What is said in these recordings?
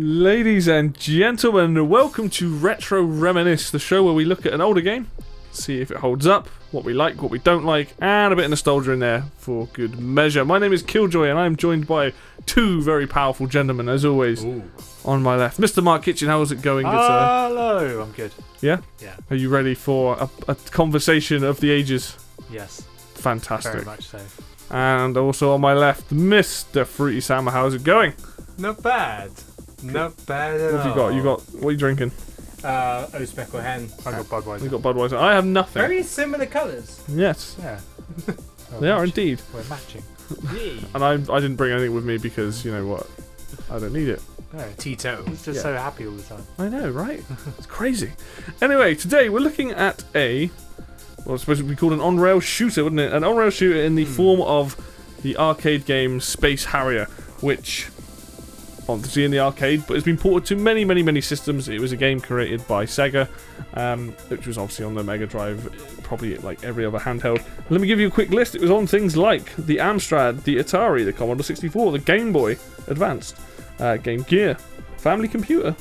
Ladies and gentlemen, welcome to Retro Reminisce, the show where we look at an older game, see if it holds up, what we like, what we don't like, and a bit of nostalgia in there for good measure. My name is Killjoy, and I'm joined by two very powerful gentlemen, as always. Ooh. On my left, Mr. Mark Kitchen. How's it going? Hello, I'm good. Yeah? Yeah. Are you ready for a conversation of the ages? Yes. Fantastic. Very much so. And also on my left, Mr. Fruity Sam. How's it going? Not bad. Not bad at What have you got? What are you drinking? Oh, Speckle Hen. I got Budweiser. You got Budweiser. I have nothing. Very similar colours. Yes, Yeah. they are indeed. We're matching. And I didn't bring anything with me because, you know what, I don't need it. No. Tito. He's just so happy all the time. I know, right? It's crazy. Anyway, today we're looking at well, it's supposed to be called an on-rail shooter, wouldn't it? An on-rail shooter in the form of the arcade game Space Harrier, which obviously in the arcade, but it's been ported to many systems. It was a game created by Sega, which was obviously on the Mega Drive, probably like every other handheld. Let me give you a quick list. It was on things like the Amstrad, the Atari, the Commodore 64, the Game Boy Advanced, Game Gear, Family Computer,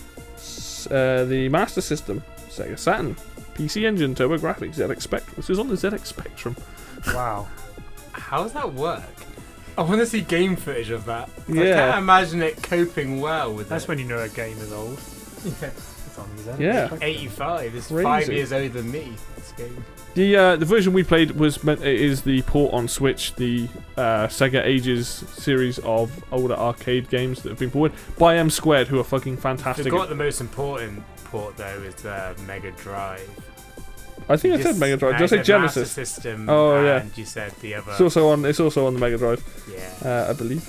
the Master System, Sega Saturn, PC Engine, TurboGrafx, ZX Spectrum. This is on the ZX Spectrum. Wow. How does that work? I want to see game footage of that. Yeah. I can't imagine it coping well with That's it. when you know a game is old. Yeah. It's on the Zen. Yeah. 85. It's Crazy. 5 years older than me. This game. The version we played is the port on Switch, the Sega Ages series of older arcade games that have been ported by M Squared, who are fucking fantastic. Forgot the most important port though is the Mega Drive. I think I You said just- Mega Drive. no, Did I say you said Master Genesis? System. Oh, yeah. And you said the other. It's also on the Mega Drive, Yeah. I believe.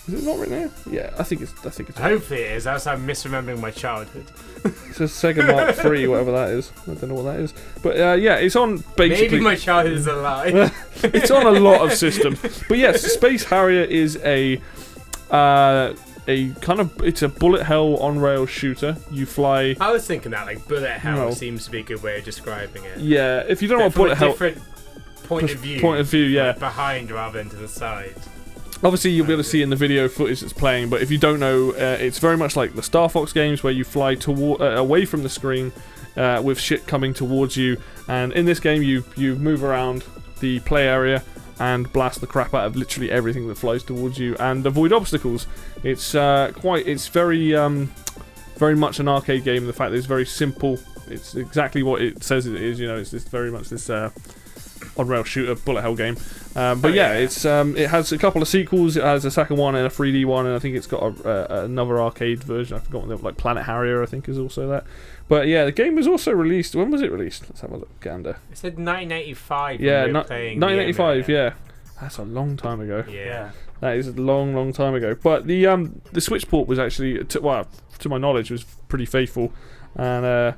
Is it not right now? Yeah, I think it's. Hopefully it is. Else I'm misremembering my childhood. It's a Sega Mark III, whatever that is. I don't know what that is, but yeah, it's on basically. Maybe my childhood is a lie. It's on a lot of systems, but yes, Space Harrier is a kind of, it's a bullet hell on rail shooter. You fly. I was thinking that like bullet hell No. seems to be a good way of describing it. Yeah, if you don't know what But from bullet a hell. different point of view. Point of view, yeah. Like behind rather than to the side. Obviously, you'll be able to see in the video footage that's playing, but if you don't know, it's very much like the Star Fox games where you fly away from the screen with shit coming towards you. And in this game, you move around the play area and blast the crap out of literally everything that flies towards you and avoid obstacles. It's very much an arcade game. The fact that it's very simple. It's exactly what it says it is. You know, it's very much this on-rail shooter bullet hell game. But it's it has a couple of sequels. It has a second one and a 3D one, and I think it's got another arcade version. I forgot what they were, like Planet Harrier, I think, is also that. But yeah, the game was also released. When was it released? Let's have a look, gander. It said 1985. Yeah, when we were playing 1985. the Yeah, that's a long time ago. Yeah. That is a long time ago. But the Switch port was actually, to my knowledge, was pretty faithful and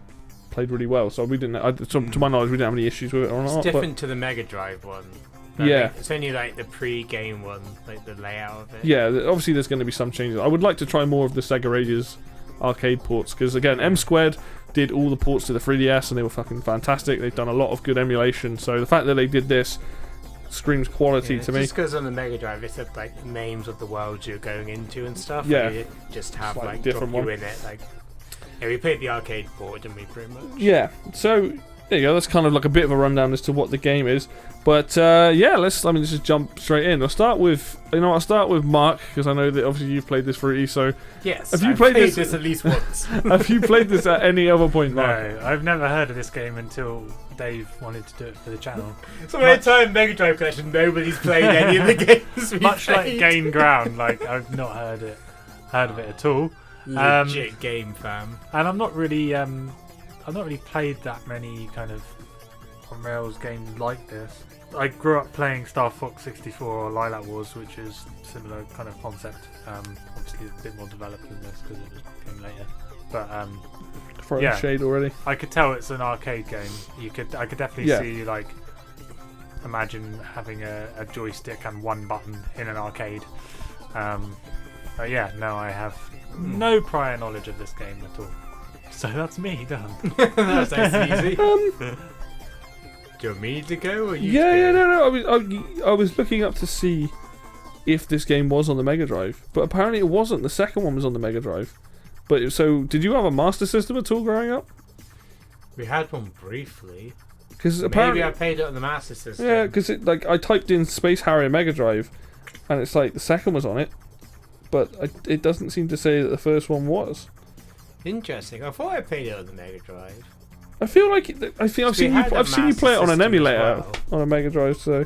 played really well. So we didn't. To my knowledge, we didn't have any issues with it or It's not. different to the Mega Drive one. Yeah. It's only like the pre-game one, like the layout of it. Yeah, obviously there's going to be some changes. I would like to try more of the Sega Ages arcade ports because again, M Squared did all the ports to the 3DS and they were fucking fantastic. They've done a lot of good emulation. So the fact that they did this screams quality to me. Just because on the Mega Drive it said like names of the worlds you're going into and stuff. Yeah. And you just have Slightly like different drop you one. in it. Like, yeah, we played the arcade port, didn't we? Pretty much. Yeah. So there you go. That's kind of like a bit of a rundown as to what the game is. But yeah, let's just jump straight in. I'll start with Mark because I know that obviously you've played this Fruity. So Yes. Have you I've played this- at least once? have you played this at any other point, Mark? No, I've never heard of this game until Dave wanted to do it for the channel. So my entire Mega Drive collection, nobody's played any of the games we Much like played. Gain Ground, like I've not heard of it at all. Legit game, fam. And I've not really played that many kind of on rails games like this. I grew up playing Star Fox 64 or Lilac Wars, which is similar kind of concept. Obviously a bit more developed than this because it came later. But Throwing Yeah. shade already. I could tell it's an arcade game. I could definitely Yeah. see like imagine having a joystick and one button in an arcade. But yeah, no, I have no prior knowledge of this game at all. So that's me done. That's nice and easy. Do you want me to go or you? Yeah, to go? no. I was looking up to see if this game was on the Mega Drive, but apparently it wasn't. The second one was on the Mega Drive. But so, did you have a Master System at all growing up? We had one briefly. Because apparently, Maybe I played it on the Master System. yeah, because like I typed in Space Harrier Mega Drive, and it's like the second was on it, but it doesn't seem to say that the first one was. Interesting. I thought I played it on the Mega Drive. I feel like I've seen you play it on an Master emulator System as on a Mega Drive. So,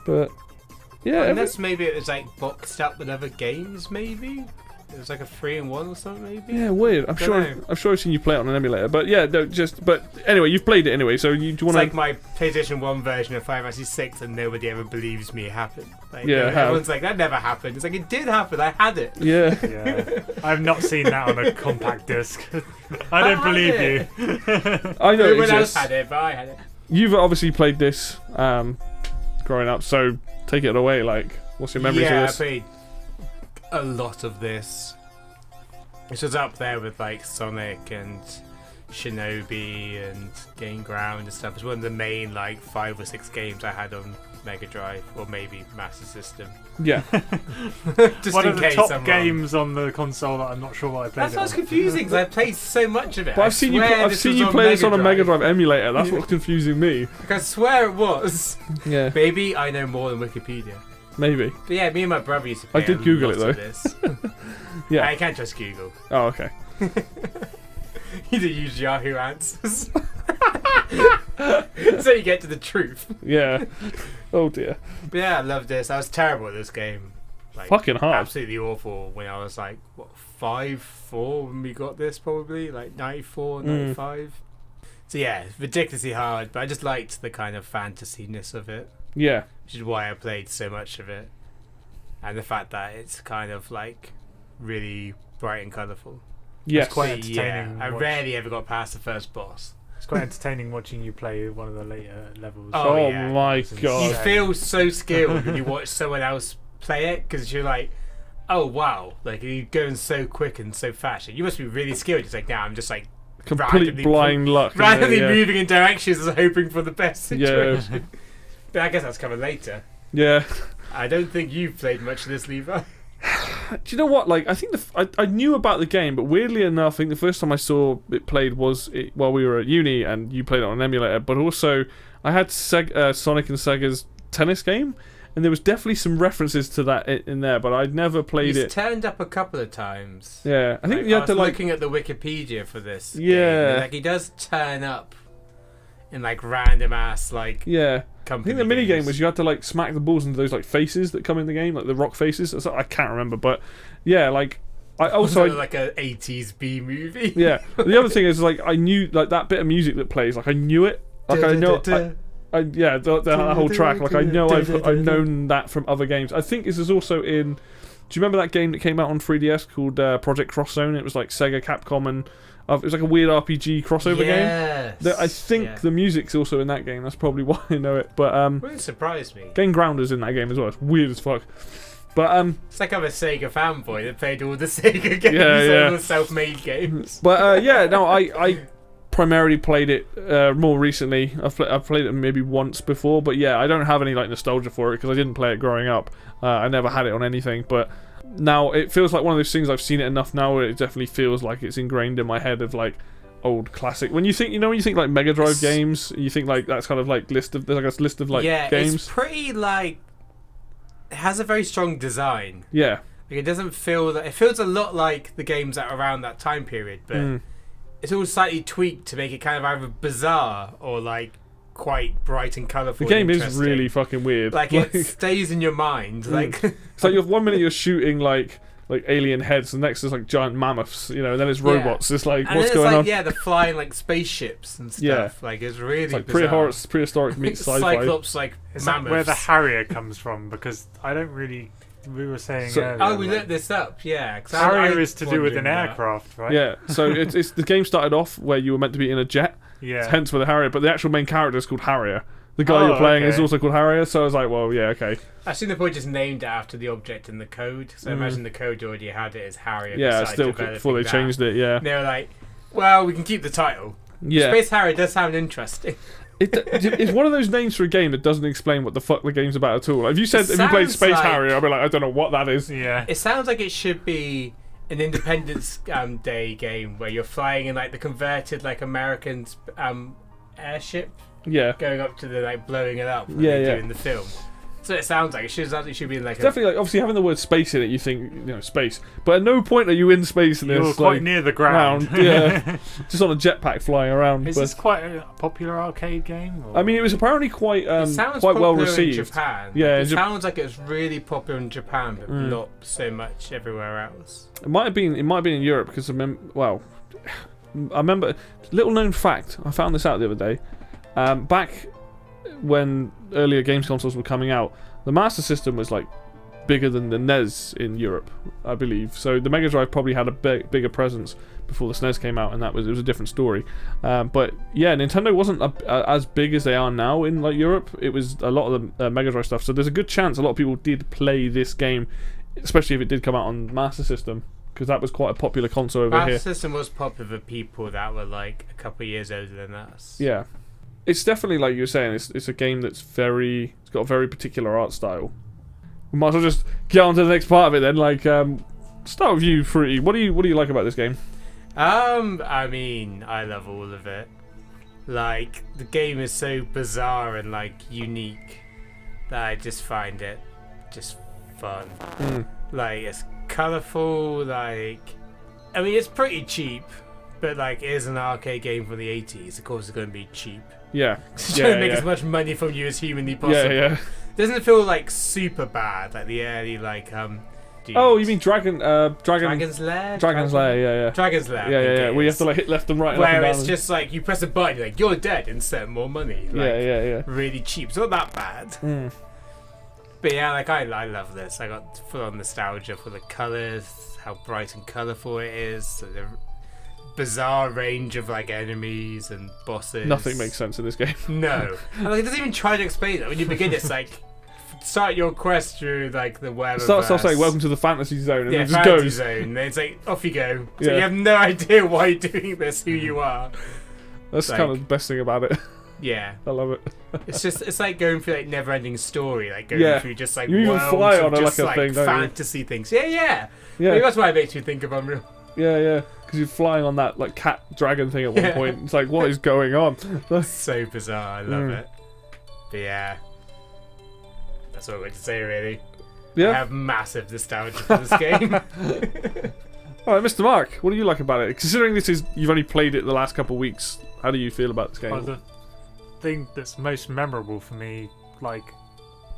but yeah, Unless maybe it was like boxed up with other games, maybe? It was like a 3-in-1 or something, maybe? yeah, weird. I'm sure I've seen you play it on an emulator. But yeah, no, but anyway, you've played it anyway. So do you want It's like my PlayStation 1 version of Final Fantasy 6 and nobody ever believes me it happened. Like, Yeah, everyone's like, that never happened. It's like, it did happen. I had it. Yeah. Yeah, I've not seen that on a compact disc. I don't believe you. I know it Everyone else exists. had it, but I had it. You've obviously played this growing up, so take it away. Like, what's your memories Yeah, of I this? played a lot of this. This was up there with like Sonic and Shinobi and Game Ground and stuff. It's one of the main like 5 or 6 games I had on Mega Drive or maybe Master System. Yeah. Just One in of the case top I'm wrong. games on the console that I'm not sure what I played. That's what's confusing because I played so much of it. But I've seen you play this on a Mega Drive emulator. That's what's confusing me. Like, I swear it was. Yeah. Maybe I know more than Wikipedia. Maybe. But yeah, me and my brother used to play I did Google it, though. Yeah. I can't trust Google. Oh, okay. You didn't use Yahoo Answers. So you get to the truth. Yeah. Oh dear. But yeah, I love this. I was terrible at this game. Like, Fucking hard. Absolutely awful when I was like, what, 4 when we got this probably? Like 94, 95? So yeah, it's ridiculously hard, but I just liked the kind of fantasy-ness of it. Yeah. Which is why I played so much of it. And the fact that it's kind of like really bright and colourful. Yes. It's quite So, entertaining. yeah, I rarely ever got past the first boss. It's quite entertaining watching you play one of the later levels. Oh yeah. my It's god. You insane. feel so skilled when you watch someone else play it because you're like, oh wow, like you're going so quick and so fast. You must be really skilled. It's like, now I'm just like Complete blind luck. isn't it? randomly Yeah. moving in directions and hoping for the best situation. Yeah. But I guess that's coming later. Yeah. I don't think you've played much of this, Levi. Do you know what? Like, I think I knew about the game, but weirdly enough, I think the first time I saw it played was while we were at uni, and you played it on an emulator. But also, I had Sonic and Sega's tennis game, and there was definitely some references to that in there, but I'd never played He's it. turned up a couple of times. Yeah, I think Like, you I had to was like. looking at the Wikipedia for this. Yeah. game, like he does turn up in like random ass like Yeah, I company. think the mini game games. was you had to like smack the balls into those like faces that come in the game, like the rock faces. I can't remember, but yeah, like I also Also like a 80s B movie. yeah. The other thing is like I knew like that bit of music that plays, like I knew it. Like I know. Yeah, that whole track. Like I know I've known that from other games. I think this is also in. Do you remember that game that came out on 3DS called Project Cross Zone? It was like Sega, Capcom, and it was like a weird RPG crossover game. Yes. I think the music's also in that game. That's probably why I know it. But Wouldn't surprise me. Game Grounder's in that game as well. It's weird as fuck. But It's like I'm a Sega fanboy that played all the Sega games, Yeah. all the self-made games. But yeah, no, I primarily played it more recently. I've played it maybe once before, but yeah, I don't have any like nostalgia for it because I didn't play it growing up. I never had it on anything, but now it feels like one of those things. I've seen it enough now where it definitely feels like it's ingrained in my head of like old classic. When you think, when you think like Mega Drive games, you think like that's kind of like there's like a list of like games. It's pretty like it has a very strong design. Yeah. Like it doesn't feel that it feels a lot like the games that are around that time period, but it's all slightly tweaked to make it kind of either bizarre or like quite bright and colourful. The game and is interesting. really fucking weird. Like it stays in your mind. Like it's like 1 minute you're shooting like alien heads, the next is like giant mammoths, and then it's robots. It's like and what's then going it's like, on? yeah, the flying like spaceships and stuff. Yeah. Like it's really It's like bizarre. prehistoric meets sci-fi. Cyclops like Is that mammoths. where the Harrier comes from? Because I don't really. We were saying So- earlier. Oh, we like, looked this up. Yeah, 'cause Harrier I is to do with an wondering that. aircraft, right? Yeah, so it's the game started off where you were meant to be in a jet, Yeah. hence with the Harrier, but the actual main character is called Harrier. The guy Oh, you're playing is okay. also called Harrier, so I was like, well, yeah, okay. I think the point just named it after the object in the code. So I imagine the code already had it as Harrier. Yeah, besides still developing before they that. changed it, yeah. And they were like, well, we can keep the title. Yeah. Space Harrier does sound interesting. It's one of those names for a game that doesn't explain what the fuck the game's about at all. Like, if you said, if you played sounds Space like- Harrier, I'd be like, I don't know what that is. Yeah. It sounds like it should be an Independence Day game where you're flying in like the converted like American airship, going up to the like blowing it up, doing the film. So it sounds like it should be like definitely like obviously having the word space in it. You think space, but at no point are you in space in this. You're quite near the ground. Just on a jetpack flying around. Is this quite a popular arcade game? Or? I mean, it was apparently quite well received. In Japan. Yeah, it sounds like it was really popular in Japan, but not so much everywhere else. It might have been in Europe because I remember. Little known fact. I found this out the other day. Back when earlier games consoles were coming out, the Master System was like bigger than the NES in Europe, I believe. So the Mega Drive probably had a bigger presence before the SNES came out, and it was a different story. But yeah, Nintendo wasn't as big as they are now in like Europe. It was a lot of the Mega Drive stuff. So there's a good chance a lot of people did play this game, especially if it did come out on Master System, because that was quite a popular console over here. Master System was popular for people that were like a couple of years older than us. Yeah. It's definitely, like you were saying, it's a game that's it's got a very particular art style. We might as well just get on to the next part of it then. Like, start with you, Fruity. What do you like about this game? I mean, I love all of it. Like, the game is so bizarre and like unique that I just find it just fun. Like, it's colourful. Like, I mean, it's pretty cheap, but like, it is an arcade game from the 80s. Of course, it's going to be cheap. Yeah. Trying to make as much money from you as humanly possible. Yeah. Doesn't feel like super bad, like the early like Oh, you mean Dragon's Lair? Dragon's Lair, Dragon's Lair. Dragon's Lair. Yeah. Where you have to like hit left and right. Where it's just like you press a button, you're like you're dead, and set more money. Like, yeah. Really cheap. It's not that bad. But yeah, like I love this. I got full on nostalgia for the colours, how bright and colourful it is. The bizarre range of like enemies and bosses. Nothing makes sense in this game. No, and, like, it doesn't even try to explain it. When you begin, it's like start your quest through like the web. Start saying welcome to the fantasy zone, and yeah, it just fantasy goes. zone. And it's like off you go. So you have no idea why you're doing this, who you are. That's like, kind of the best thing about it. Yeah, I love it. It's like going through like never-ending story, like going through just like you even worlds fly on of a just, like a thing, don't fantasy things. Yeah. Yeah. Maybe that's why it makes you think of Unreal. Yeah. Because you're flying on that like cat dragon thing at one point. It's like, what is going on? So bizarre. I love it. But yeah, that's all I'm going to say really. Yeah. I have massive nostalgia for this game. Alright, Mr. Mark, what do you like about it? Considering you've only played it the last couple of weeks, how do you feel about this game? Well, the thing that's most memorable for me, like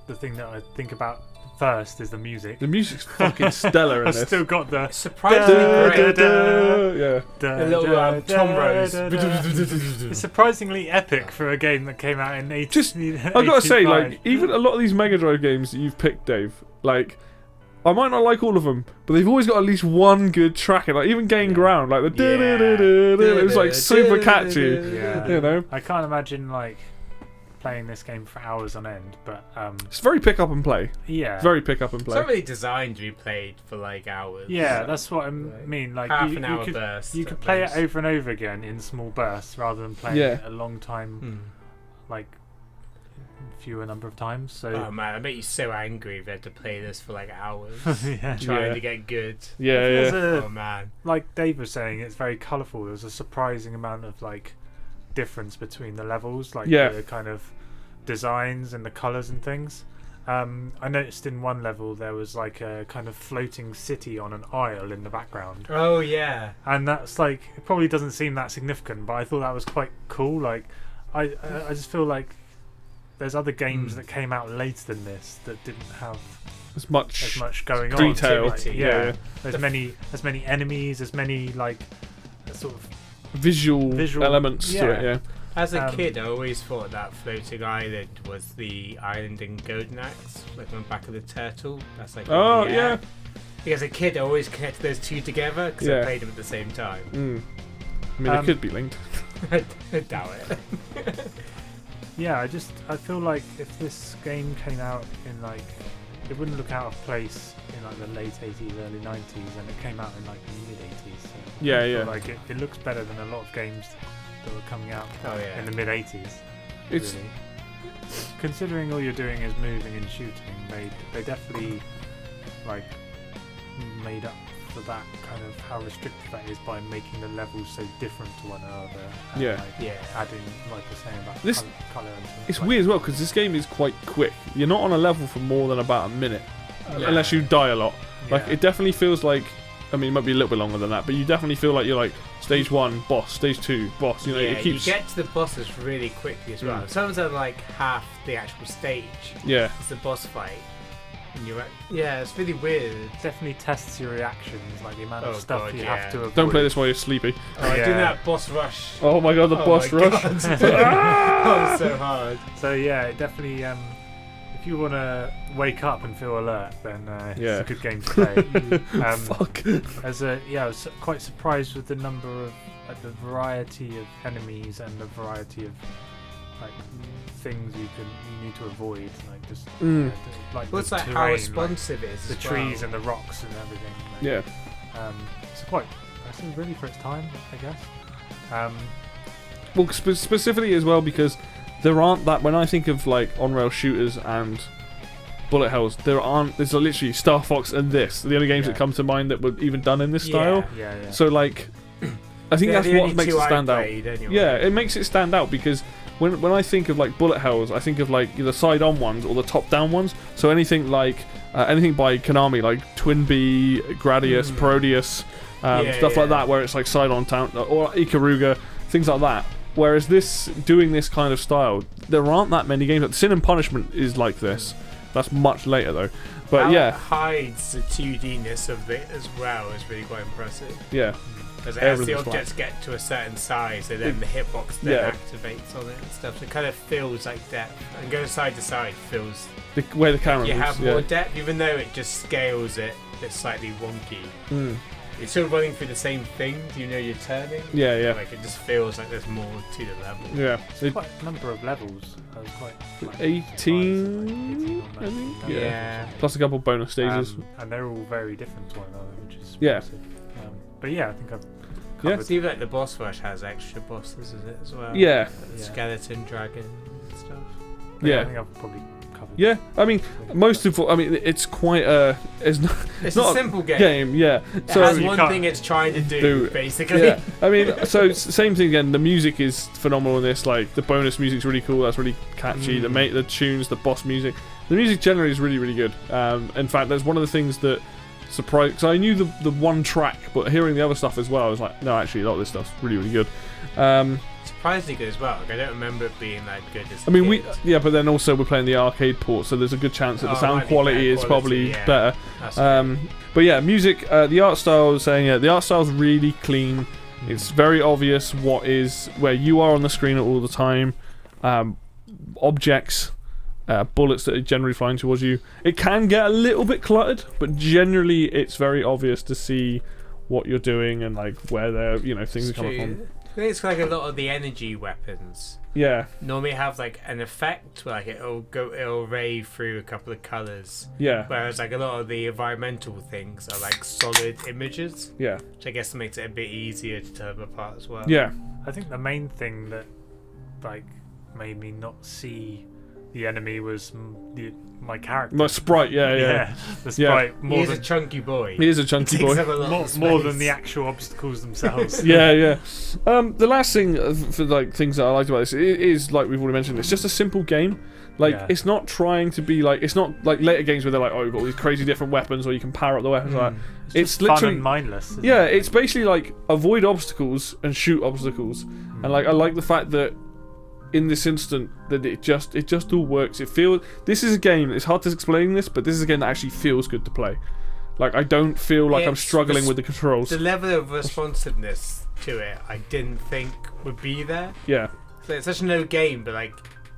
the thing that I think about first, is the music. The music's fucking stellar in I've this. still got the surprisingly great. Yeah. A little Tom Rose. It's surprisingly epic for a game that came out in 80. I've got to say, like, even a lot of these Mega Drive games that you've picked, Dave, like, I might not like all of them, but they've always got at least one good track. Like even Gain Ground, like the it was like super catchy. Yeah. You know, I can't imagine like playing this game for hours on end, but it's very pick up and play. Yeah, very pick up and play. It's not really designed to be played for like hours. Yeah, that's what I mean. Like half an hour bursts. You could play it over and over again in small bursts rather than playing it a long time, like fewer number of times. So oh man, I bet you so angry if you had to play this for like hours trying to get good. Yeah. Oh man, like Dave was saying, it's very colourful. There's a surprising amount of like difference between the levels, like the kind of designs and the colours and things. I noticed in one level there was like a kind of floating city on an isle in the background. Oh yeah, and that's like, it probably doesn't seem that significant, but I thought that was quite cool. Like I just feel like there's other games that came out later than this that didn't have as much going detail. on. Like, there's many enemies, there's many like sort of visual elements to it. Yeah. As a kid, I always thought that floating island was the island in Golden Axe, like on the back of the turtle. That's like Because as a kid, I always connected those two together because I played them at the same time. I mean, it could be linked. I doubt it. Yeah, I feel like if this game came out in like, it wouldn't look out of place in like the late 80s, early 90s, and it came out in like the mid 80s. So I feel like it looks better than a lot of games that were coming out in the mid 80s. It's really. Considering all you're doing is moving and shooting, they definitely like made up after that kind of how restrictive that is by making the levels so different to one another. And Yeah. like, adding, like you're saying about This- colour and stuff. It's like, weird as well because this game is quite quick. You're not on a level for more than about a minute, Yeah. unless you die a lot. Like yeah. it definitely feels like. I mean, it might be a little bit longer than that, but you definitely feel like you're like stage 1 boss, stage 2 boss. You know, it keeps. You get to the bosses really quickly as well. Mm. Sometimes they're like half the actual stage. Yeah. It's the boss fight. And you're it's really weird. It definitely tests your reactions, like the amount of Oh stuff God, you yeah. have to avoid. Don't play this while you're sleepy. Oh, I do Yeah. that boss rush. Oh my god, the boss my rush. God. Oh, so hard. So yeah, it definitely. If you want to wake up and feel alert, then Yeah. it's a good game to play. Fuck. I was quite surprised with the number of, the variety of enemies and the variety of like things you need to avoid, like just like Well, it's the like terrain, how like responsive it is. the as trees well. and the rocks and everything. Like, Yeah. It's quite. I think really for its time, I guess. Well, specifically as well because there aren't that. When I think of like on-rail shooters and bullet hells, there's literally Star Fox and this. The only games that Yeah. come to mind that were even done in this style. Yeah. So like, I think that's the what only makes two it I stand out. played anyway. Yeah, it makes it stand out because when I think of like bullet hells, I think of like the side-on ones or the top-down ones. So anything like anything by Konami, like Twin Bee, Gradius, Parodius, stuff like that, where it's like side-on town or Ikaruga, things like that. Whereas doing this kind of style, there aren't that many games. Like Sin and Punishment is like this. That's much later though. But How yeah, it hides the 2D-ness of it as well is really quite impressive. yeah, Because as the Everything's objects get to a certain size, and then the hitbox then Yeah. activates on it and stuff. So it kind of feels like depth. And going side to side feels where the camera you moves. have more depth, even though it just scales it. It's slightly wonky. Mm. It's still running through the same thing. You know you're turning. Yeah. Like it just feels like there's more to the level. Yeah. Quite a number of levels. I was quite. Like, 18, surprised, like 18 I think? Yeah. Yeah. Plus a couple bonus stages. And they're all very different to one another, which is Yeah. impressive. But yeah, I think I've Yeah. covered. It's even like the boss rush has extra bosses, is it as well? Yeah. Yeah. Skeleton, dragon, and stuff. Yeah, I Yeah. think I've probably covered. Yeah, I mean, it's quite it's It's not a simple game. yeah. It So has you one can't thing it's trying to do, do- basically. yeah, I mean, so same thing again. The music is phenomenal in this. Like the bonus music's really cool. That's really catchy. The tunes, the boss music, the music generally is really really good. In fact, that's one of the things that surprised. Because I knew the one track, but hearing the other stuff as well, I was like, no, actually, a lot of this stuff's really really good. Surprisingly good as well. Like, I don't remember it being that good as I mean, kid. but then also we're playing the arcade port, so there's a good chance that the Oh, it sound might be quality better is quality, probably yeah. better. That's true. But yeah, music, the art style, I was saying, the art style's really clean. It's very obvious where you are on the screen all the time. Objects, bullets that are generally flying towards you. It can get a little bit cluttered, but generally it's very obvious to see what you're doing and like where things are coming from. I think it's like a lot of the energy weapons Yeah, normally have like an effect where like it'll ray through a couple of colours. yeah, Whereas like a lot of the environmental things are like solid images, yeah, which I guess makes it a bit easier to tell them apart as well. yeah. I think the main thing that like made me not see the enemy was my character. My sprite, yeah. The sprite more He's a than chunky boy. He is a chunky Takes boy. up a lot of more space. than the actual obstacles themselves. Yeah. The last thing for like things that I liked about this is like we've already mentioned. It's just a simple game. Like it's not trying to be like it's not like later games where they're like, oh, you've got all these crazy different weapons, or you can power up the weapons. Like It's it's just fun literally and mindless. Isn't yeah. it? It's basically like avoid obstacles and shoot obstacles, and like I like the fact that in this instant that it just all works. This is a game. It's hard to explain this, but this is a game that actually feels good to play. Like I don't feel like I'm It's struggling with the controls. The level of responsiveness to it, I didn't think would be there. Yeah. So it's such an old game, but like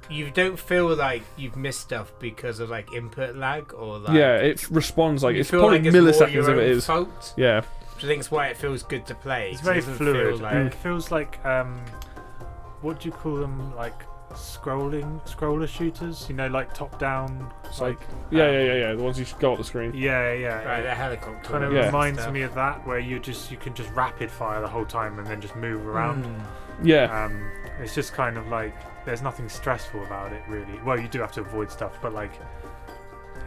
you don't feel like you've missed stuff because of like input lag or like Yeah, it responds like you it's feel probably like it's more milliseconds your if it own is. fault, Yeah. which I think is why it feels good to play. It's 'cause it very doesn't fluid. feel like- It feels like what do you call them? Like scroller shooters. You know, like top down. Like Yeah. The ones you go up the screen. yeah. Right, the helicopter. Kind of Yeah. reminds stuff. me of that, where you can just rapid fire the whole time and then just move around. Yeah. It's just kind of like there's nothing stressful about it, really. Well, you do have to avoid stuff, but like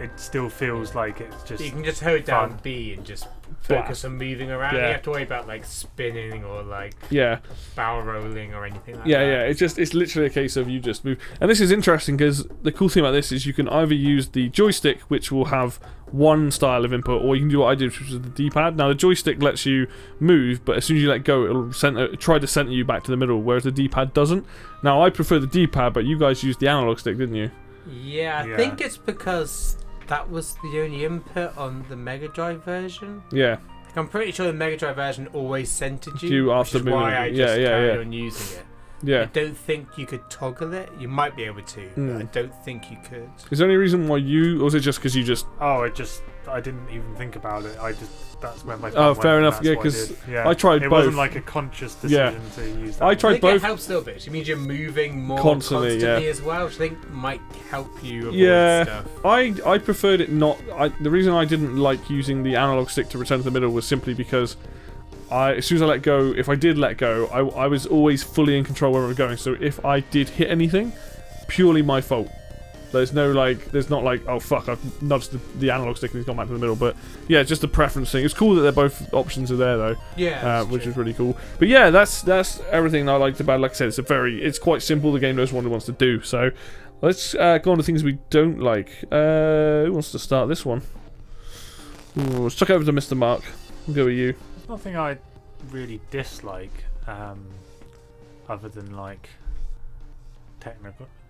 it still feels like it's just. You can just hold down fun. B and just focus on moving around. Yeah. You have to worry about like spinning or like Yeah. barrel rolling or anything like Yeah, that. yeah. It's literally a case of you just move. And this is interesting because the cool thing about this is you can either use the joystick, which will have one style of input, or you can do what I did, which was the D-pad. Now the joystick lets you move, but as soon as you let go, it'll try to center you back to the middle, whereas the D-pad doesn't. Now I prefer the D-pad, but you guys used the analog stick, didn't you? Yeah, I think it's because that was the only input on the Mega Drive version. Yeah. I'm pretty sure the Mega Drive version always centered you, You after which is why moving. I just carried on using it. I Yeah. don't think you could toggle it. You might be able to, but I don't think you could. Is there any reason why you, or was it just because you just? Oh, I didn't even think about it. That's where my. Oh, thumb fair went, enough. and Yeah, that's what because yeah. I tried it both. wasn't like a conscious decision to use that. I I tried think both. it helps a little bit. It means you're moving more Constantly, constantly as well, which I think might help you avoid Yeah, stuff. I preferred it not. The reason I didn't like using the analog stick to return to the middle was simply because as soon as I let go, if I did let go, I was always fully in control where I was going. So if I did hit anything, purely my fault. There's not like, oh fuck, I've nudged the analog stick and it's gone back to the middle. But yeah, just a preference thing. It's cool that they're both options are there though. Yeah, which is really cool. But yeah, that's everything I liked about it. Like I said, it's quite simple. The game knows what it wants to do. So let's go on to things we don't like. Who wants to start this one? Ooh, let's chuck over to Mr. Mark. We'll go with you. There's nothing I really dislike, other than like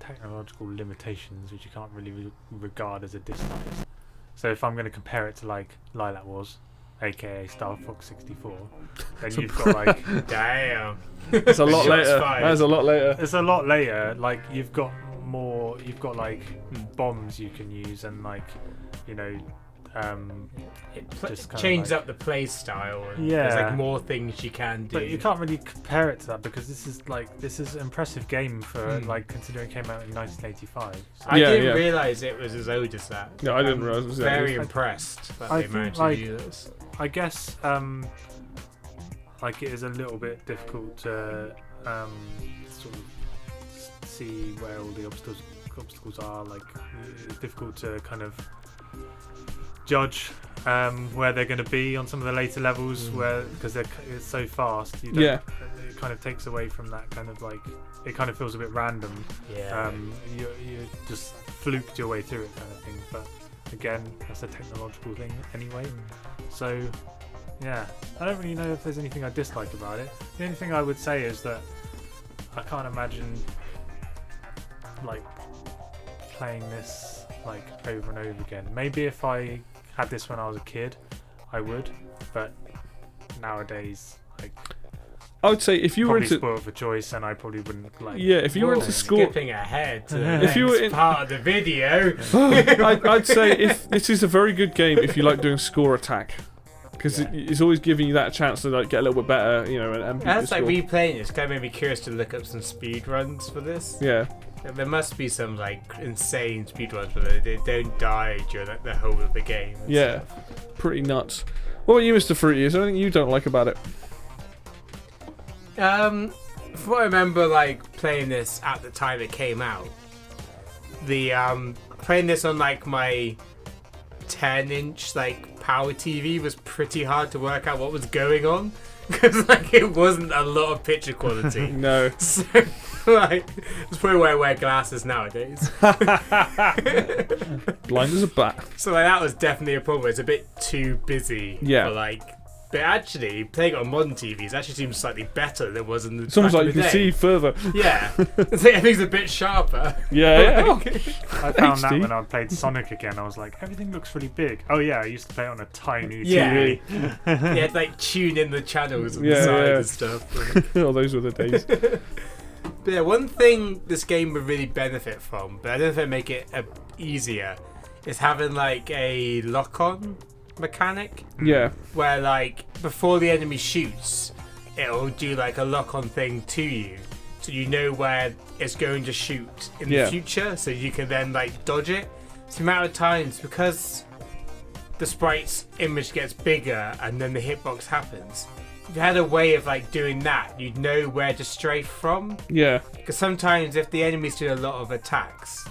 technological limitations, which you can't really regard as a dislike. So if I'm going to compare it to like Lilac Wars, aka Star Fox 64, then you've got like damn. It's a lot Shots later. fired. That's a lot later. it's a lot later. Like you've got like bombs you can use, and like It just kinda changes like- up the play style, and Yeah. there's like more things you can do. But you can't really compare it to that because this is an impressive game for like considering it came out in 1985. So I Yeah, didn't yeah. realise it was as old as that. No, I didn't I'm realise it was that very old. impressed that I they think, managed like, to do this. I guess like it is a little bit difficult to sort of see where all the obstacles are. Like it's difficult to kind of judge where they're going to be on some of the later levels, because it's so fast. You don't, Yeah. It kind of takes away from that kind of like it kind of feels a bit random. Yeah. You just fluked your way through it kind of thing. But again, that's a technological thing anyway. So yeah, I don't really know if there's anything I dislike about it. The only thing I would say is that I can't imagine like playing this like over and over again. Maybe if I had this when I was a kid, I would, but nowadays, like, I would say if you were probably into spoiled for choice, and I probably wouldn't like. if you were Whoa, into score, skipping ahead to the If next you were in- part of the video. I'd say if this is a very good game if you like doing score attack, because it's always giving you that chance to like get a little bit better, and beat That's the like score. replaying it. It's kind of made me curious to look up some speed runs for this. Yeah. There must be some like insane speed runs where they don't die during like, the whole of the game. and Yeah. stuff. Pretty nuts. What about you, Mr. Fruity? Is there anything you don't like about it? From what I remember, like playing this at the time it came out, the playing this on like my 10-inch like power TV was pretty hard to work out what was going on because like it wasn't a lot of picture quality. No. So like it's probably why I wear glasses nowadays. Blind as a bat. So like that was definitely a problem. It's a bit too busy. Yeah. For, like. But actually, playing it on modern TVs actually seems slightly better than it was in the. It's almost back like in you the can day. see further. Yeah, it's like everything's a bit sharper. Yeah. Oh. I found that HD. when I played Sonic again. I was like, everything looks really big. Oh yeah, I used to play it on a tiny Yeah. TV. You had to, like tune in the channels on Yeah, the side yeah. and stuff. Oh, those were the days. But yeah, one thing this game would really benefit from, but I don't know if it'd make it easier, is having like a lock-on mechanic. Yeah. Where like before the enemy shoots, it'll do like a lock-on thing to you, so you know where it's going to shoot in the future, so you can then like dodge it. It's the amount of times, because the sprite's image gets bigger and then the hitbox happens. If you had a way of like doing that, you'd know where to strafe from. Yeah. Because sometimes if the enemy's doing a lot of attacks,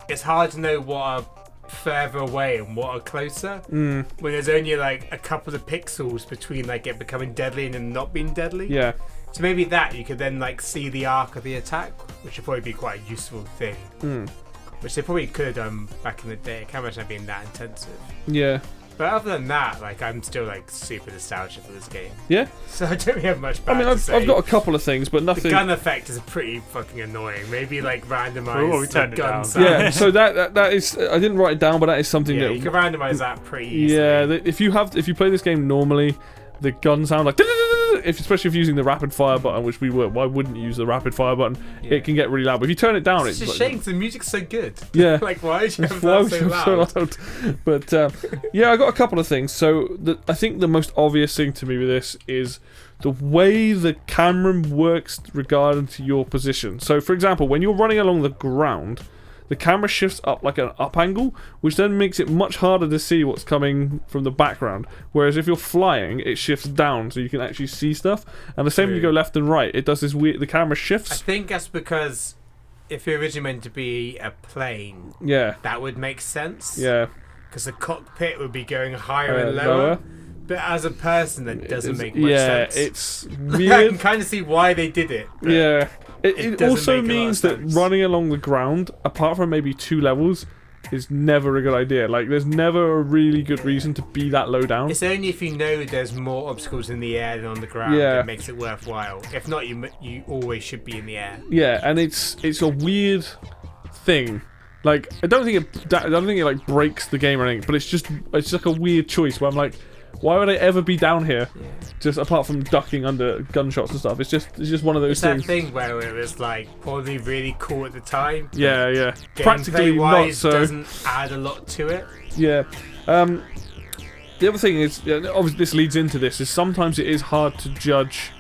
it's hard to know what are further away and what are closer. Mm. When there's only like a couple of pixels between like it becoming deadly and then not being deadly. Yeah. So maybe that you could then like see the arc of the attack, which would probably be quite a useful thing. Mm. Which they probably could have done back in the day. I can't imagine it being that intensive. Yeah. But other than that, like I'm still like super nostalgic for this game. Yeah. So I don't really have much bad I mean, to say. I've got a couple of things, but The nothing. gun effect is pretty fucking annoying. Maybe like randomize Well, we the turned it gun down. sound. Yeah. So that is. I didn't write it down, but that is something Yeah, that. you can randomize that pretty easily. Yeah. If you play this game normally, the gun sound like. Especially if you're using the rapid fire button, which we were. Why wouldn't you use the rapid fire button? Yeah. It can get really loud. But if you turn it down, It's it's just a shame 'cause the music's so good. Yeah. Like why did you have Why that would so you have so loud? loud? But yeah, I got a couple of things. So I think the most obvious thing to me with this is the way the camera works regarding to your position. So for example, when you're running along the ground, the camera shifts up like an up angle, which then makes it much harder to see what's coming from the background. Whereas if you're flying, it shifts down so you can actually see stuff. And the same when you go left and right, it does this weird. The camera I shifts. think that's because if you're originally meant to be a plane, Yeah. that would make sense. Yeah. Because the cockpit would be going higher and Lower. lower. But as a person, that doesn't make much Yeah, sense. it's I weird. can kind of see why they did it. but Yeah. It doesn't also make a lot of means that sense. running along the ground, apart from maybe 2 levels, is never a good idea. Like, there's never a really good reason to be that low down. It's only if you know there's more obstacles in the air than on the ground Yeah. that makes it worthwhile. If not, you always should be in the air. Yeah, and it's a weird thing. Like, I don't think it like breaks the game or anything, but it's like a weird choice where I'm like, why would I ever be down here? Yeah. Just apart from ducking under gunshots and stuff. It's just one of those It's that things. thing where it was like probably really cool at the time. Yeah, yeah. Practically not Gameplay-wise so. doesn't add a lot to it. Yeah. The other thing is, obviously this leads into this, is sometimes it is hard to judge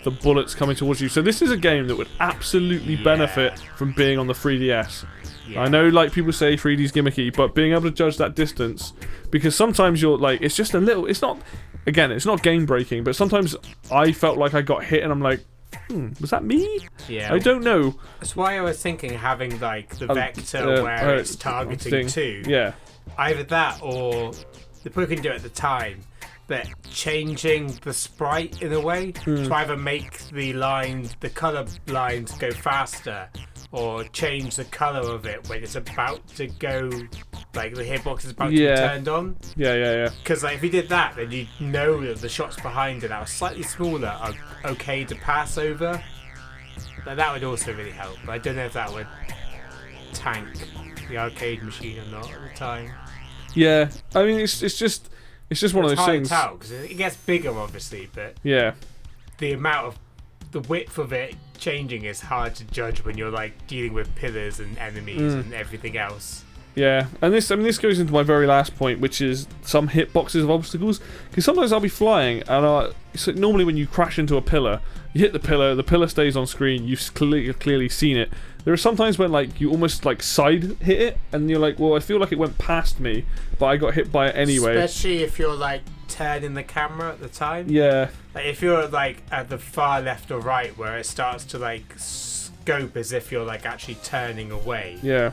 the bullets coming towards you. So this is a game that would absolutely benefit from being on the 3DS. Yeah. I know, like, people say 3D's gimmicky, but being able to judge that distance, because sometimes you're like, it's just a little, it's not game breaking, but sometimes I felt like I got hit and I'm like, was that me? Yeah. I don't know. That's why I was thinking having like the vector where it's targeting to. Yeah. Either that or the people can do it at the time, but changing the sprite in a way to either make the color lines go faster, or change the color of it when it's about to go, like the hitbox is about to be turned on. Yeah. Because like, if you did that, then you know that the shots behind it that are slightly smaller are okay to pass over. But that would also really help. But I don't know if that would tank the arcade machine or not at the time. Yeah. I mean, it's just one of those things. It's hard to tell because it gets bigger, obviously, but Yeah. the amount of the width of it changing is hard to judge when you're like dealing with pillars and enemies and everything else. Yeah, and this goes into my very last point, which is some hitboxes of obstacles. Because sometimes I'll be flying, and so normally when you crash into a pillar, you hit the pillar stays on screen, you've clearly seen it. There are sometimes when like you almost like side hit it, and you're like, well, I feel like it went past me, but I got hit by it anyway. Especially if you're like turning the camera at the time. Yeah. Like if you're like at the far left or right where it starts to like scope as if you're like actually turning away. Yeah.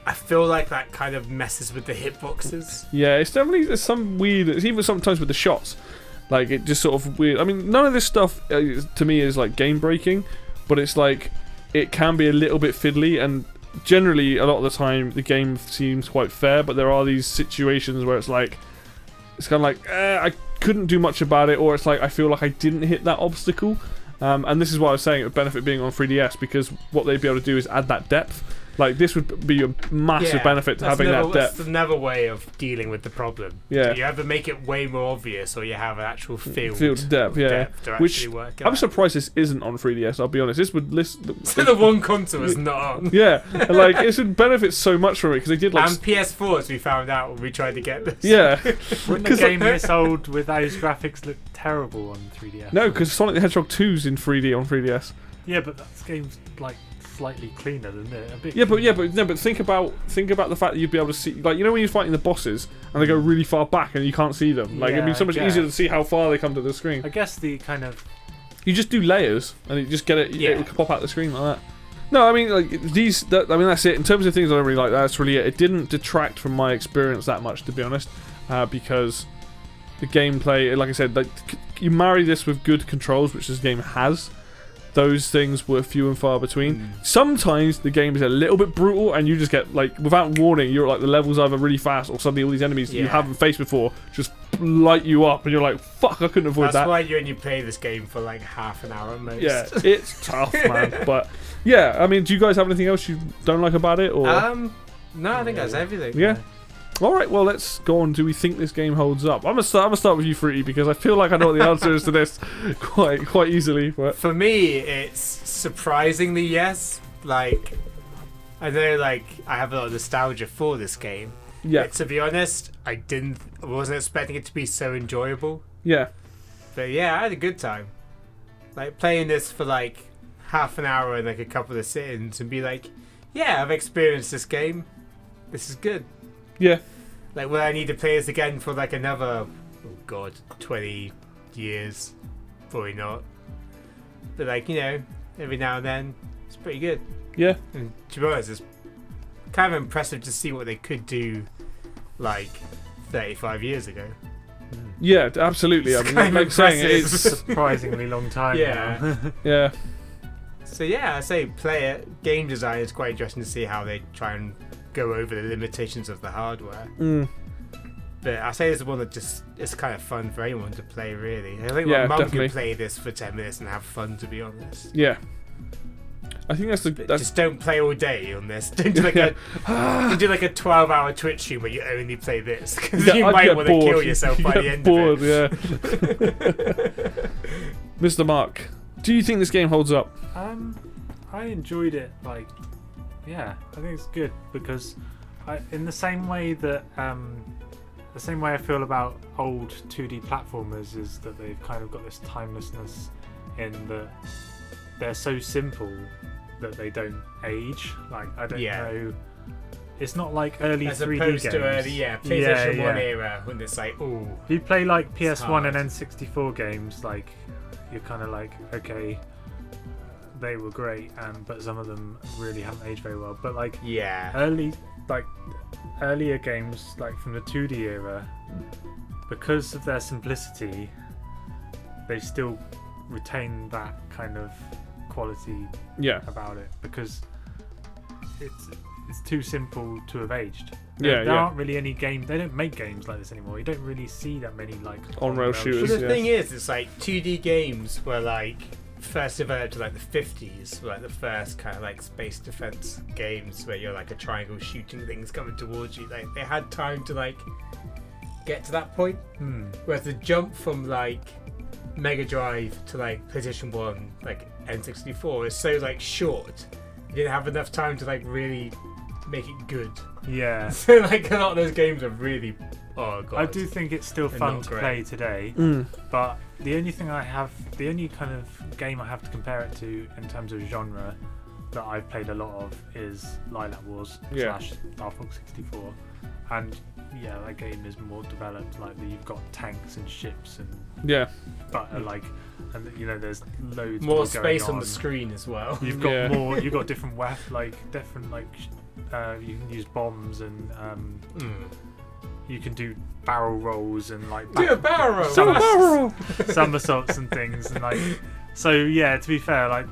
I feel like that kind of messes with the hitboxes. Yeah, it's definitely, there's some weird, it's even sometimes with the shots. Like, it just sort of weird. I mean, none of this stuff to me is like game breaking, but it's like, it can be a little bit fiddly, and generally, a lot of the time, the game seems quite fair, but there are these situations where it's like, it's kind of like, I couldn't do much about it, or it's like, I feel like I didn't hit that obstacle. And this is why I was saying it would benefit being on 3DS, because what they'd be able to do is add that depth. Like, this would be a massive benefit to having that depth. That's another way of dealing with the problem. Yeah. You either make it way more obvious, or you have an actual field depth, yeah. to Which actually work I'm out. surprised this isn't on 3DS, I'll be honest. This would list. So the one console is not on. Yeah, and, like, it would benefit so much from it, because they did like. And PS4, as we found out when we tried to get this. Yeah. Wouldn't a game this old with those graphics look terrible on 3DS? No, because Sonic the Hedgehog 2's in 3D on 3DS. Yeah, but that game's like slightly cleaner, isn't it? A bit. But think about the fact that you'd be able to see, like, you know when you're fighting the bosses and they go really far back and you can't see them. Like, it'd be so much easier to see how far they come to the screen. I guess the kind of You just do layers and you just get it. Yeah. It will pop out the screen like that. No, I mean, like I mean, that's it. In terms of things I don't really like, that's really it. It didn't detract from my experience that much, to be honest, because the gameplay, like I said, like you marry this with good controls, which this game has. Those things were few and far between. Sometimes the game is a little bit brutal, and you just get like, without warning, you're like the levels either really fast, or suddenly all these enemies you haven't faced before just light you up, and you're like, "Fuck, I couldn't avoid that." That's why you only play this game for like half an hour at most. Yeah, it's tough, man. But yeah, I mean, do you guys have anything else you don't like about it, or? No, I think that's everything. Yeah. All right, well, let's go on. Do we think this game holds up? I'm gonna start with you, Fruity, because I feel like I know what the answer is to this quite easily. But for me, it's surprisingly yes. Like, I know, like, I have a lot of nostalgia for this game. yeah, But to be honest, I wasn't expecting it to be so enjoyable. yeah, But yeah, I had a good time. Like playing this for like half an hour and like a couple of sit-ins and be like, yeah, I've experienced this game. This is good. yeah. Like, will I need to play this again for like another, 20 years? Probably not. But like, every now and then, it's pretty good. Yeah. And to be honest, it's kind of impressive to see what they could do like 35 years ago. Yeah, absolutely. I It's mean, kind of like saying impressive. it's Surprisingly long time. Yeah. Now. yeah, So yeah, I say play it. Game design is quite interesting to see how they try and go over the limitations of the hardware. But I say it's one that it's kind of fun for anyone to play, really. I think Yeah, my mum definitely. can play this for 10 minutes and have fun, to be honest. yeah. I think that's Just don't play all day on this. Don't do like a 12-hour Twitch stream where you only play this, because you I'd might get want to bored. kill yourself by the end bored, of it. Yeah. Mr. Mark, do you think this game holds up? I enjoyed it. Like, yeah, I think it's good because, in the same way that the same way I feel about old 2D platformers is that they've kind of got this timelessness in that they're so simple that they don't age. Like, I don't know. It's not like early As 3D opposed games. to early, PlayStation 1 era, when it's like, ooh. If you play like PS1 hard. and N64 games, like, you're kind of like, okay, they were great, but some of them really haven't aged very well. But like, earlier games, like from the 2D era, because of their simplicity, they still retain that kind of quality about it, because it's too simple to have aged. There aren't really any games. They don't make games like this anymore. You don't really see that many like on-rail shooters. But the thing is, it's like 2D games were like first developed in like the 50s, like the first kind of like space defense games where you're like a triangle shooting things coming towards you. Like they had time to like get to that point. Whereas the jump from like Mega Drive to like PlayStation 1, like N64 is so like short. You didn't have enough time to like really make it good. Yeah. So like a lot of those games are really, oh god. I do think it's still They're fun not to great. play today, but the only kind of game I have to compare it to in terms of genre that I've played a lot of is Lilac Wars / Star Fox 64, and yeah, that game is more developed. Like you've got tanks and ships and there's loads more going space on on the screen as well. You've got more. You've got different you can use bombs and you can do barrel rolls and like Do a barrel roll. somersaults and things, and like, so yeah, to be fair, like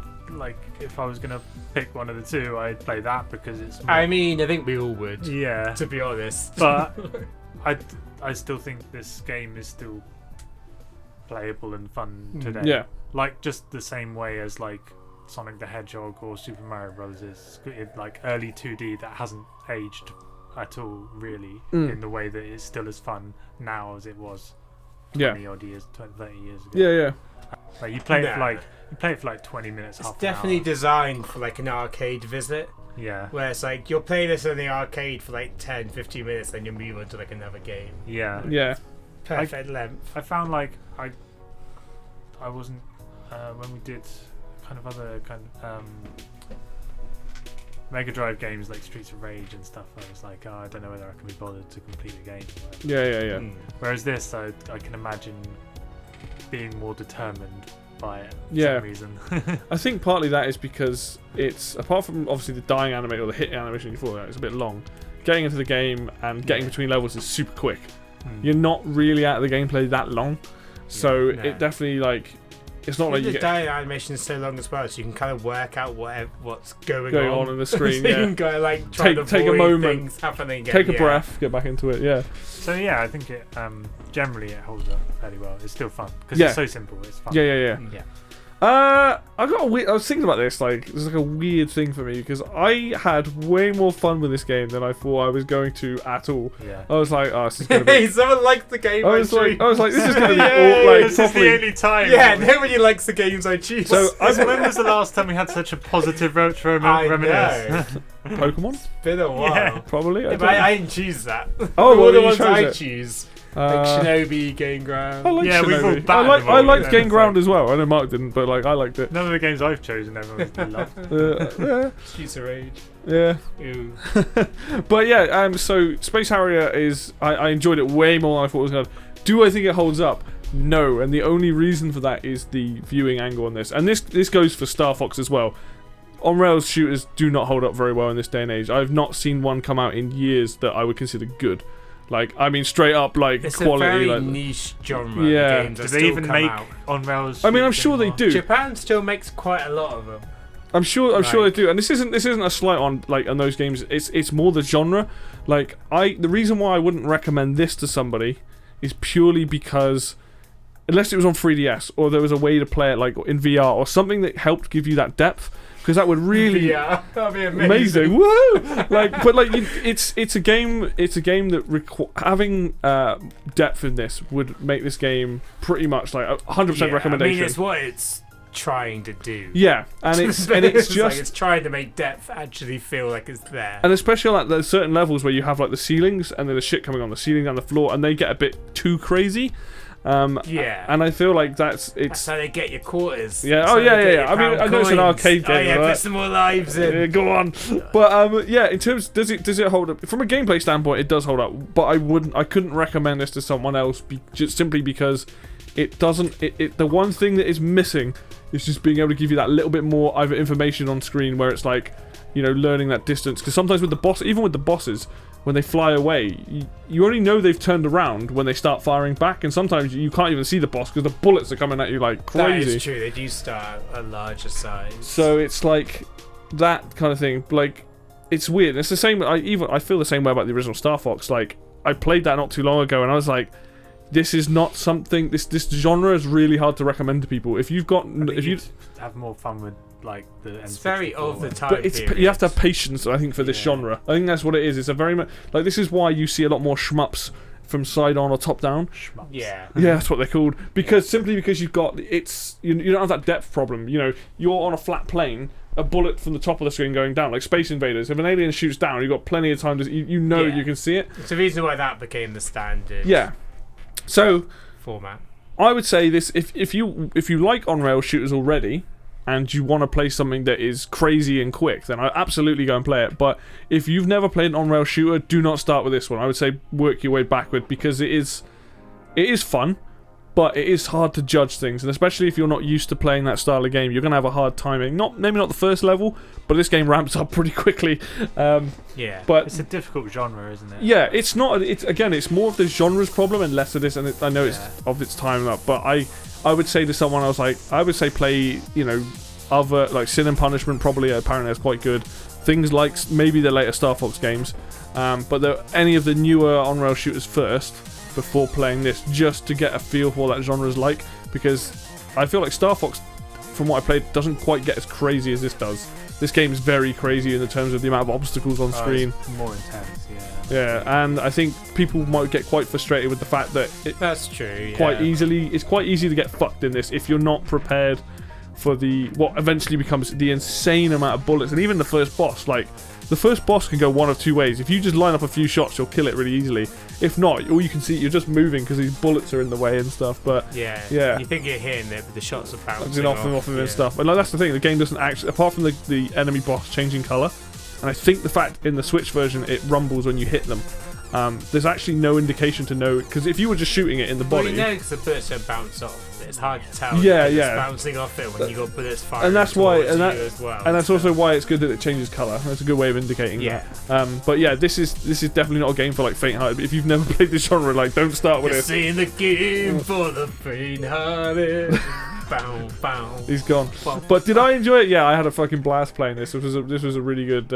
if I was gonna pick one of the two, I'd play that because it's more, I mean, I think we all would. yeah, To be honest. but I still think this game is still playable and fun today. Yeah. Like just the same way as like Sonic the Hedgehog or Super Mario Bros. Is like early 2D that hasn't aged at all, really, in the way that it's still as fun now as it was 20 odd years, 20, 30 years ago. Yeah. Like you play it for like 20 minutes. It's half definitely an hour. designed for like an arcade visit, Yeah. where it's like you'll play this in the arcade for like 10-15 minutes, then you'll move on to like another game. Yeah. Yeah. Perfect length. I found like I wasn't when we did kind of other kind of Mega Drive games like Streets of Rage and stuff. I was like, I don't know whether I can be bothered to complete the game. Yeah. Whereas this, I can imagine being more determined by it for Yeah. some reason. I think partly that is because it's, apart from obviously the dying animation or the hit animation you fall out, it's a bit long. Getting into the game and getting between levels is super quick. You're not really out of the gameplay that long, so it definitely like. It's not like you the get dying animation is so long as well, so you can kind of work out what's going on in the screen. so Yeah. you can go like try to take a avoid moment, things happening again. take a breath, get back into it. Yeah. So yeah, I think it generally it holds up fairly well. It's still fun because it's so simple. It's fun. Yeah. I got a weird. I was thinking about this. Like, there's like a weird thing for me because I had way more fun with this game than I thought I was going to at all. Yeah. I was like, oh, this is gonna be. Hey, someone likes the game. I was like, this is gonna be all, like This is the properly. only time. Yeah, nobody likes the games I choose. So When was the last time we had such a positive Reminisce? Pokemon, It's been a while. Yeah. probably. Yeah, but I didn't choose that. Oh, well, all the you ones chose I it. choose. Like Shinobi, Game Ground. I like Yeah, we've all Shinobi. batted them I all, liked yeah. Game Ground as well. I know Mark didn't, but like I liked it. None of the games I've chosen everyone's loved. Yeah. Streets of Rage. Yeah. Ew. But yeah, so Space Harrier is I enjoyed it way more than I thought it was gonna. Do I think it holds up? No, and the only reason for that is the viewing angle on this. And this goes for Star Fox as well. On-rails shooters do not hold up very well in this day and age. I've not seen one come out in years that I would consider good. Like, I mean, straight up, like, It's quality. a very like, niche genre. Yeah. Of games Do that they still even come make out. on-rails? I mean, I'm sure they do. Japan still makes quite a lot of them. I'm sure they do, and this isn't a slight on those games. It's more the genre. Like the reason why I wouldn't recommend this to somebody is purely because unless it was on 3DS or there was a way to play it like in VR or something that helped give you that depth, because that would really that'd be amazing. Woo! It's a game that having depth in this would make this game pretty much like 100% recommendation. I mean, it's what it's trying to do. Yeah, and it's just like it's trying to make depth actually feel like it's there. And especially like there's certain levels where you have like the ceilings and then the shit coming on the ceiling and the floor, and they get a bit too crazy. And I feel like that's how they get your quarters. Yeah. That's Yeah. I mean, I know it's an arcade game. Oh yeah, put some more lives in. Yeah, go on. But yeah, in terms, does it hold up from a gameplay standpoint? It does hold up, but I couldn't recommend this to someone else just simply because it doesn't. The one thing that is missing is just being able to give you that little bit more either information on screen where it's like, you know, learning that distance. Because sometimes with even with the bosses, when they fly away, you only know they've turned around when they start firing back, and sometimes you can't even see the boss because the bullets are coming at you like crazy. That is true. They do start at a larger size. So it's like that kind of thing. Like, it's weird. It's the same. I feel the same way about the original Star Fox. Like, I played that not too long ago, and I was like, this is not something. This genre is really hard to recommend to people. If you have more fun with like the. It's very of the time. But you have to have patience, I think, for this genre. I think that's what it is. It's a very much like this is why you see a lot more shmups from side on or top down. Shmups. Yeah, that's what they're called. Because you've got you don't have that depth problem. You know, you're on a flat plane. A bullet from the top of the screen going down, like Space Invaders. If an alien shoots down, you've got plenty of time to you can see it. It's the reason why that became the standard. Yeah. So format. I would say this: if you like on-rail shooters already, and you want to play something that is crazy and quick, then I absolutely go and play it. But if you've never played an on-rail shooter, do not start with this one. I would say work your way backward because it is fun, but it is hard to judge things, and especially if you're not used to playing that style of game, you're gonna have a hard timing. Maybe not the first level, but this game ramps up pretty quickly. But it's a difficult genre, isn't it? Yeah, it's not. It's more of the genre's problem and less of this. And I know it's of its time up, but I would say to someone else, like, I would say play, you know, other, like Sin and Punishment probably apparently is quite good. Things like maybe the later Star Fox games, but any of the newer on-rail shooters first before playing this, just to get a feel for what that genre is like, because I feel like Star Fox, from what I played, doesn't quite get as crazy as this does. This game is very crazy in the terms of the amount of obstacles on screen. It's more intense, Yeah, and I think people might get quite frustrated with the fact that that's true. It's quite easy to get fucked in this if you're not prepared for what eventually becomes the insane amount of bullets. And even the first boss, like, the first boss can go one of two ways. If you just line up a few shots, you'll kill it really easily. If not, all you can see, you're just moving because these bullets are in the way and stuff. But yeah, you think you're hitting it, but the shots are bouncing off of and stuff. And like, that's the thing, the game doesn't actually, apart from the enemy boss changing colour, and I think the fact in the Switch version it rumbles when you hit them. there's actually no indication to know, because if you were just shooting it in the body, well, you know, because the bullets don't bounce off. It's hard to tell. Yeah, It's yeah. bouncing off it when you got bullets firing. and that's why, towards you as well. and that's also why it's good that it changes color. That's a good way of indicating Yeah. that. But yeah, this is definitely not a game for like faint-hearted. If you've never played this genre, like don't start with This it. ain't the game for the faint-hearted. Bow, bow. He's gone. But did I enjoy it? Yeah, I had a fucking blast playing this. This was a really good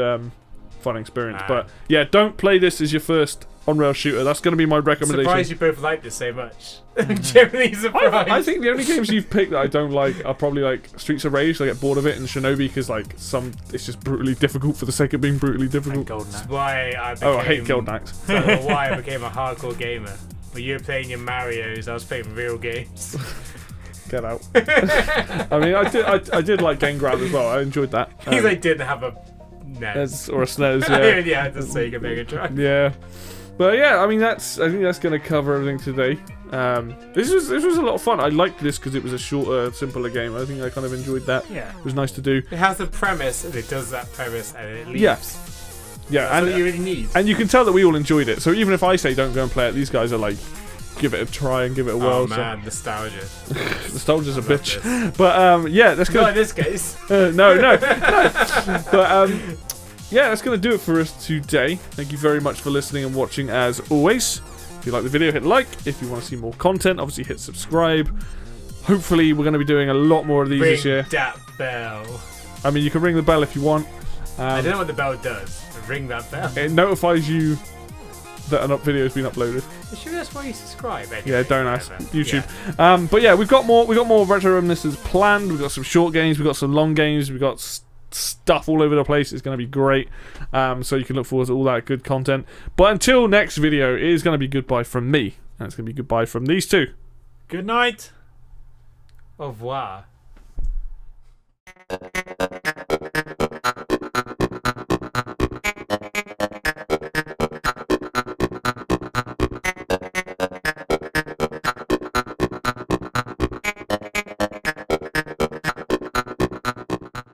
fun experience. But yeah, don't play this as your first on-rail shooter. That's going to be my recommendation. Surprised you both liked this so much. I'm genuinely surprised. I think the only games you've picked that I don't like are probably like Streets of Rage. I get bored of it, and Shinobi because like it's just brutally difficult for the sake of being brutally difficult. Golden That's Axe. why I became, I hate Golden Axe. why I became a hardcore gamer. When you were playing your Marios, I was playing real games. Get out. I mean, I did like Game Grab as well. I enjoyed that. Because I didn't have a NES. Or a SNES, yeah. Yeah, the Sega Mega Drive. Yeah. But yeah, I mean I think that's going to cover everything today. This was a lot of fun. I liked this because it was a shorter, simpler game. I think I kind of enjoyed that. Yeah. It was nice to do. It has a premise, and it does that premise, and it leaves. Yeah. Yeah, That's what you really need. and you can tell that we all enjoyed it. So even if I say don't go and play it, these guys are like, give it a try and give it a whirl. Oh man, nostalgia. Nostalgia's a Love bitch. this. But yeah, that's Not gonna in this case. no. But yeah, that's gonna do it for us today. Thank you very much for listening and watching as always. If you like the video, hit like. If you want to see more content, obviously hit subscribe. Hopefully we're going to be doing a lot more of these Ring this year. that bell. I mean, you can ring the bell if you want. I don't know what the bell does. But ring that bell. It notifies you that an video has been uploaded. Sure, that's why you subscribe. Anyway. Yeah, don't ask. Whatever. YouTube. Yeah. But yeah, we've got more retro reminiscences planned. We've got some short games. We've got some long games. We've got stuff all over the place. It's going to be great. So you can look forward to all that good content. But until next video, it is going to be goodbye from me, and it's going to be goodbye from these two. Good night. Au revoir.